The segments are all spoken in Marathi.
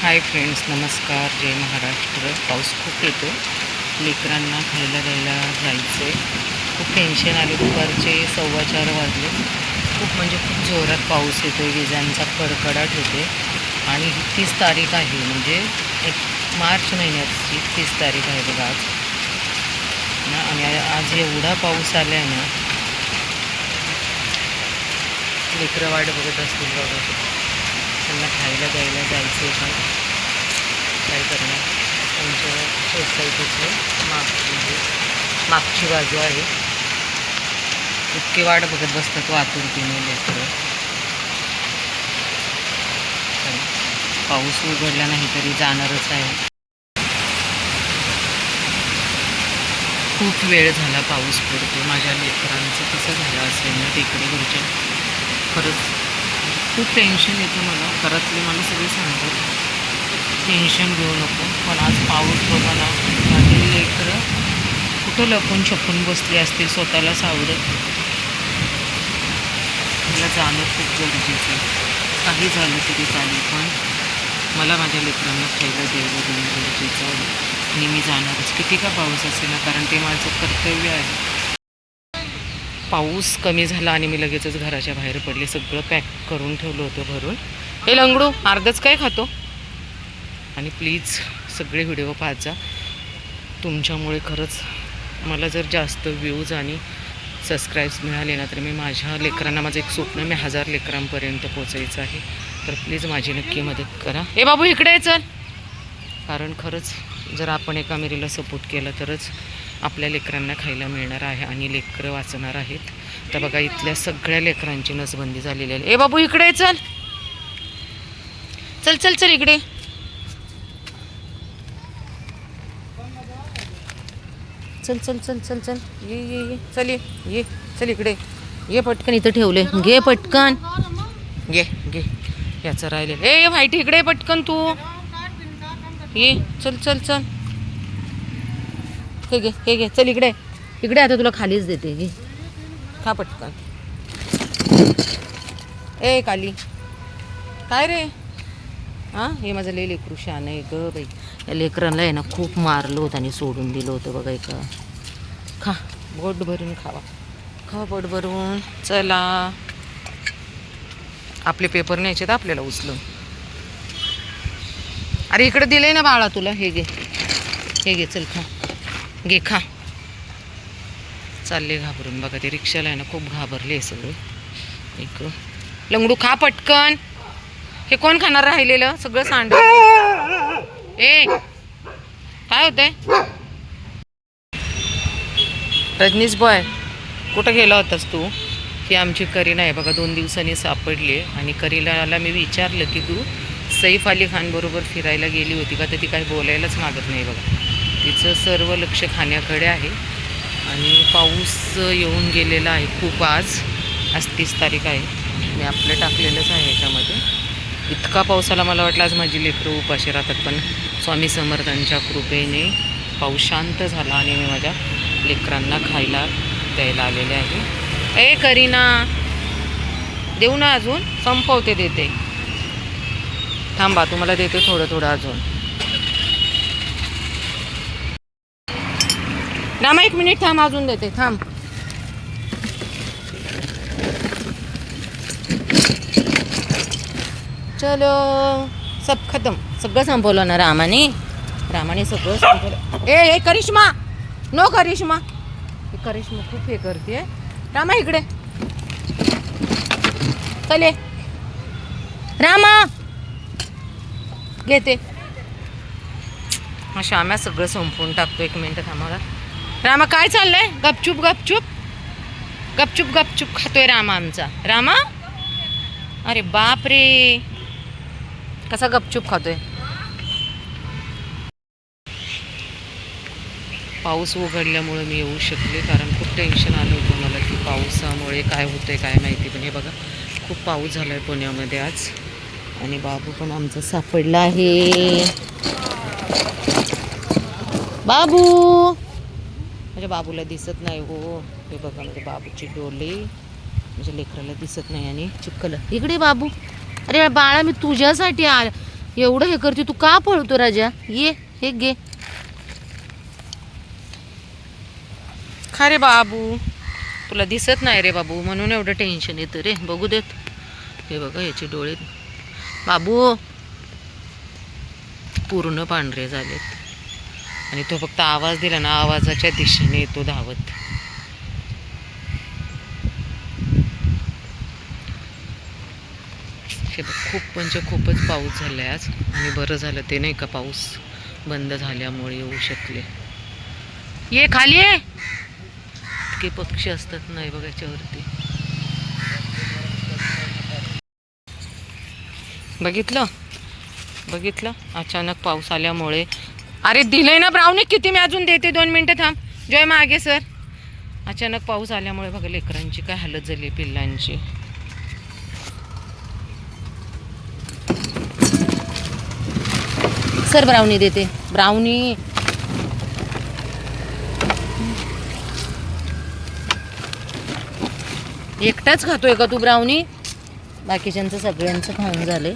हाय फ्रेंड्स, नमस्कार, जय महाराष्ट्र. पाऊस खूप येतो. लेकरांना खायला द्यायला जायचं आहे. खूप टेन्शन आले. दुपारचे 4:15 वाजले. खूप म्हणजे खूप जोरात पाऊस येतो आहे. विजांचा कडकडाट होते आणि 30 तारीख आहे, म्हणजे मार्च महिन्याची 30 तारीख आहे बघा आज ना. आणि आज एवढा पाऊस आला आहे ना, लेकरं वाट बघत असतील बघा. त्यांना खायला द्यायला जायचं आहे, पण काय करणार. आमच्या सोसायटीचे मागची बाजू आहे. इतकी वाट बघत बसतात आतुरतेने लेकरं. पाऊस उघडला नाही तरी जाणारच आहे. खूप वेळ झाला पाऊस पडतो. माझ्या लेकरांचं कसं झालं असेल ना तिकडे घरच्या. खरंच खूप टेन्शन येतं मला. घरातले मला सगळे सांगतात टेन्शन घेऊ नको, पण आज पाऊस बघा ना. माझी लेकरं कुठं लपून छपून बसली असतील, स्वतःला सावडत. मला जाणं खूप गरजेचं आहे. काही झालं तरी चालेल, पण मला माझ्या लेकरांना खायला द्यायला देणं गरजेचं आहे. आणि मी जाणारच, किती का पाऊस असेल ना, कारण ते माझं कर्तव्य आहे. पाऊस कमी झाला आणि मी लगेचच घराच्या बाहेर पडले. सगळं पॅक करून ठेवलं होतं भरून. हे लंगडू अर्धच काय खातो. आणि प्लीज सगळे व्हिडिओ पाहत जा. तुमच्यामुळे खरंच मला जर जास्त व्ह्यूज आणि सबस्क्राईब्स मिळाले ना, तर मी माझ्या लेकरांना, माझं एक स्वप्न, मी 1000 लेकरांपर्यंत पोचायचं आहे. तर प्लीज माझी नक्की मदत करा. ए बाबू इकडे चल. कारण खरंच जर आपण एका मेरीला सपोर्ट केला तरच आपल्या लेकरांना खायला मिळणार आहे आणि लेकरं वाचणार आहेत. तर बघा, इथल्या सगळ्या लेकरांची नसबंदी झालेली आहे. ए बाबू इकडे चल. चल चल चल इकडे. चल चल चल चल चल. ये ये ये चल. ये चल इकडे ये. पटकन इथं ठेवले. घे पटकन. घे घे. याचं राहिलेलं. ए व्हाईट इकडे पटकन तू. ये चल चल चल. हे घे हे घे. चल इकडे इकडे. आता तुला खालीच देते. घे खा पटकन. ए काली काय रे. हां, हे माझं लई लेकरू शान आहे ग बाई. या लेकरांना आहे ना खूप मारलं होतं आणि सोडून दिलं होतं बघा. एका खा, पोट भरून खावा. खा पोट भरून. चला, आपले पेपर न्यायचे तर आपल्याला उचलून. अरे इकडे दिलंय ना बाळा तुला. हे घे हे घे. चल खा. घे खा. चालले घाबरून बघा. ते रिक्षाला आहे ना खूप घाबरले सगळे. एक लंगडू खा पटकन. हे कोण खाणार राहिलेलं सगळं सांड. ए काय होतंय. रजनीश बॉय कुठं गेला होतास तू. ही आमची करीना आहे बघा, 2 दिवसांनी सापडली. आणि करीनाला मी विचारलं की तू सैफ अली खान बरोबर फिरायला गेली होती का, तर ती काही बोलायलाच मागत नाही बघा. तिचं सर्व लक्ष खाण्याकडे आहे. आणि पाऊस येऊन गेलेला आहे खूप. आज 30 तारीख आहे. मी आपलं टाकलेलंच आहे याच्यामध्ये. इतका पावसाला मला वाटलं आज माझी लेकरं उपाशी राहतात, पण स्वामी समर्थांच्या कृपेने पाऊस शांत झाला आणि मी माझ्या लेकरांना खायला द्यायला आलेले आहे. ए करीना देऊ ना अजून. संपवते देते. थांबा, तुम्हाला देते थोडं थोडं अजून. रामा 1 मिनिट थांब, अजून देते थांब. चलो सब खतम. सगळं संपवलं ना रामाने. रामाने सगळं संपवलं. ए करिश्मा नो. करिश्मा करिश्मा खूप हे करते. रामा इकडे चले. रामा घेते. हा श्याम्या सगळं संपवून टाकतो. 1 मिनिट थांबा. रामा काय चाललंय. गपचूप गपचूप गपचूप गपचूप खातोय रामा आमचा. रामा अरे बाप रे, कसा गपचूप खातोय. पाऊस उघडल्यामुळे मी येऊ शकले, कारण खूप टेन्शन आलं होतं मला की पावसामुळे काय होतंय काय माहिती. पण हे बघा, खूप पाऊस झाला आहे पुण्यामध्ये आज. आणि बाबू पण आमचा सापडला आहे. बाबू, माझ्या बाबूला दिसत नाही हो. हे बघा, माझ्या बाबूची डोळे माझ्या लेकराला दिसत नाही. आणि चिपकलं. इकडे बाबू. अरे बाळा, मी तुझ्यासाठी एवढं हे करते तू, का पळतो राजा? ये हे घे. खा रे बाबू, तुला दिसत नाही रे बाबू, म्हणून एवढं टेन्शन येतं रे. बघू देत. हे बघा याचे डोळे बाबू पूर्ण पांढरे झालेत. आणि तो फक्त आवाज दिला ना, आवाजाच्या दिशेने येतो धावत. हे बघ, खूप म्हणजे खूपच पाऊस झाला आहे आज. आणि बरं झालं ते नाही का, पाऊस बंद झाल्यामुळे येऊ शकले. ये खाली ये. इतके पक्षी असतात नाही बघ याच्यावरती. बघितलं बघितलं, अचानक पाऊस आल्यामुळे. अरे दिलंय ना ब्राउनी, किती मी अजून देते, 2 मिनटं थांब. जय मागे सर. अचानक पाऊस आल्यामुळे बघा लेकरांची काय हालत झाली, पिल्लांची. सर ब्राउनी देते, ब्राउनी. एकटाच खातोय का तू ब्राउनी? बाकीच्यांचं सगळ्यांचं खाऊन झालंय.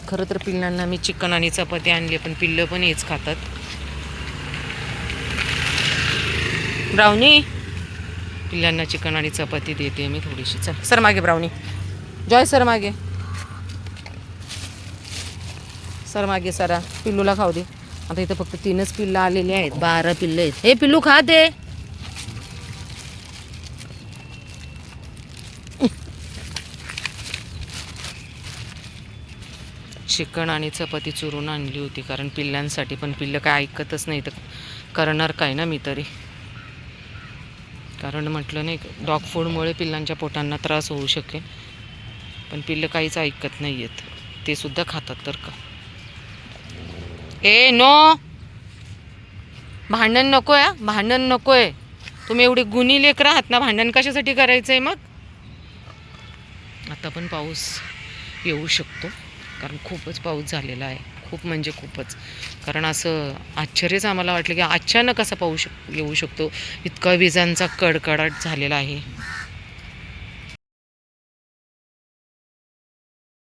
खरं तर पिल्लांना मी चिकन आणि चपाती आणली, पण पिल्लं पण हेच खातात. ब्राउनी, पिल्लांना चिकन आणि चपाती देते मी थोडीशी. चल सर मागे ब्राउनी. जॉय सर मागे, सर मागे सरा. पिल्लूला खाऊ दे. आता इथं फक्त 3च पिल्लं आलेली आहेत, 12 पिल्लं आहेत. हे पिल्लू खा दे. चिकन आणि चपाती चुरून आणली होती कारण पिल्लांसाठी, पण पिल्लं काय ऐकतच नाही. तर करणार काय ना मी तरी, कारण म्हटलं नाही डॉग फूडमुळे पिल्लांच्या पोटांना त्रास होऊ शकेल. पण पिल्लं काहीच ऐकत नाही आहेत, ते सुद्धा खातात तर का. ए नो, भांडण नको आहे, भांडण नको आहे. तुम्ही एवढे गुणी लेकरं आहात ना, भांडण कशासाठी करायचं आहे मग? आता पण पाऊस येऊ शकतो कारण खूपच पाऊस झालेला आहे, खूप म्हणजे खूपच. कारण असं आश्चर्यच आम्हाला वाटलं की अचानक असा पाऊस येऊ शकतो. इतका विजांचा कडकडाट झालेला आहे.